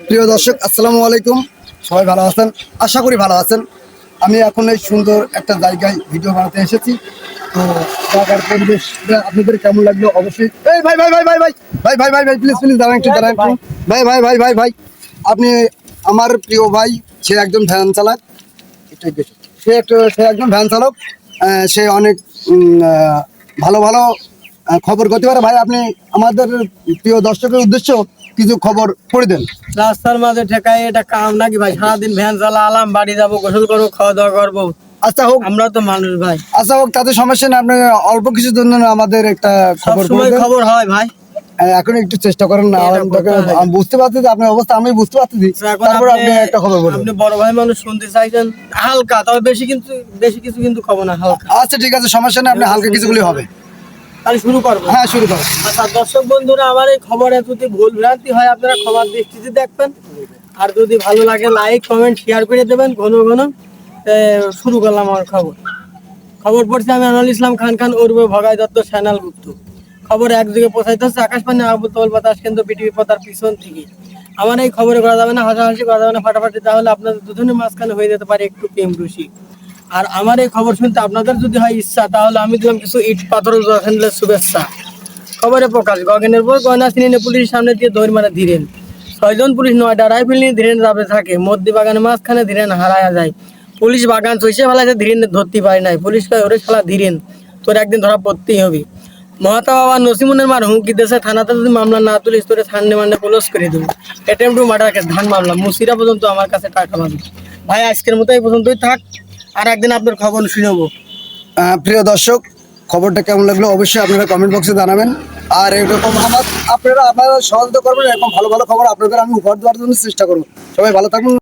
প্রিয় দর্শক, আসসালামু আলাইকুম। সবাই ভালো আছেন? আশা করি ভালো আছেন। আমি এখন এই সুন্দর একটা জায়গায় ভিডিও বানাতে এসেছি। তো জায়গার পরিবেশটা আপনাদের কেমন লাগলো অবশ্যই। এই ভাই ভাই ভাই ভাই ভাই ভাই ভাই ভাই ভাই প্লিজ প্লিজ দাঁড়ান একটু, দাঁড়ান একটু। ভাই ভাই ভাই ভাই ভাই আপনি আমার প্রিয় ভাই, সে একজন ভ্যান চালক। সে একজন ভ্যান চালক। সে অনেক ভালো ভালো খবর করতে পারে। ভাই, আপনি আমাদের প্রিয় দর্শকের উদ্দেশ্য কিছু খবর পড়ে দেন। রাস্তার মাঝে ঠেকায় এটা কাম নাকি ভাই? সারাদিন ভ্যান চালা আলাম, বাড়ি যাবো, গোসল করবো, খাওয়া দাওয়া করবো। আচ্ছা হোক, আমরা তো মানুষ ভাই, আচ্ছা হোক, তাতে সমস্যা নেই। আপনি অল্প কিছুর জন্য আমাদের একটা খবর পড়ে সবসময় দেন। খবর হয় ভাই। এখন একটু চেষ্টা করেন না। এটা করতে হয়। আমি বুঝতে পারছি যে আপনার অবস্থা, আমি বুঝতে পারছি। এখন তারপর আপনি একটা খবর বলুন। আপনি বড় ভাই মানুষ, শুনতে চাইছেন হালকা, তবে বেশি কিছু কিন্তু খবর না, হালকা। আচ্ছা ঠিক আছে, সমস্যা নেই, আপনি হালকা কিছুগুলি হবে। তাহলে শুরু করবো। হ্যাঁ, শুরু করুন। আচ্ছা দর্শক বন্ধুরা, আমার এই খবরে যদি ভুল ভ্রান্তি হয় আপনারা ক্ষমার দৃষ্টিতে দেখবেন। আর যদি ভালো লাগে লাইক কমেন্ট শেয়ার করে দেবেন ঘন ঘন। শুরু করলাম আমার খবর পড়ছি আমি আনোয়ার ইসলাম খান উর্বে ভগাই দত্ত সানাল গুপ্ত। খবর একদিকে পৌঁছাইতে হচ্ছে আকাশবাণী আবু তল বাতাস কেন্দ্র বিটিভি পতার পিছন থেকে। আমার এই খবরে করা যাবে না হাসাহাসি, করা যাবে না ফাটাফাটি, তাহলে আপনাদের দুজনের মাঝখানে হয়ে যেতে পারে একটু প্রেম রুশি। আর আমার এই খবর শুনতে আপনাদের যদি হয় ইচ্ছা, তাহলে আমি দিলাম কিছু ইট পাথর শুভেচ্ছা। খবরে প্রকাশ, গগনের পর গয়না সিনে পুলিশের সামনে দিয়ে দৌড় মারা ধীরেন। 6জন পুলিশ 9টা রাইফেল নিয়ে ধীরেন যাবে থাকে। মধ্যে বাগানের মাঝখানে ধীরেন হারায়া যায়। পুলিশ বাগান চইসে ফেলাইছে, ধীরেন ধরতে পারে নাই। পুলিশ কয়, ওরে শালা ধীরেন, তোর একদিন ধরা পড়তেই হবে। মহাতা বাবা নসিমুনের মার হুমকি দেশে, থানাতে যদি মামলা না তুলিস তোরে ঠান্ডে মান্ডে ক্লোজ করে দেবো। অ্যাটেম্প টু মার্ডার কেস, ধান মামলা, মুসিরা পর্যন্ত আমার কাছে টাকা পাবে। ভাই আজকের মতো এই পর্যন্তই থাক, আর একদিন আপনার খবর শুনবো। প্রিয় দর্শক, খবরটা কেমন লাগলো অবশ্যই আপনারা কমেন্ট বক্সে জানাবেন। আর এরকম আপনারা সহযোগিতা করবেন। এরকম ভালো ভালো খবর আপনাদের আমি উপহার দেওয়ার জন্য চেষ্টা করবো। সবাই ভালো থাকুন।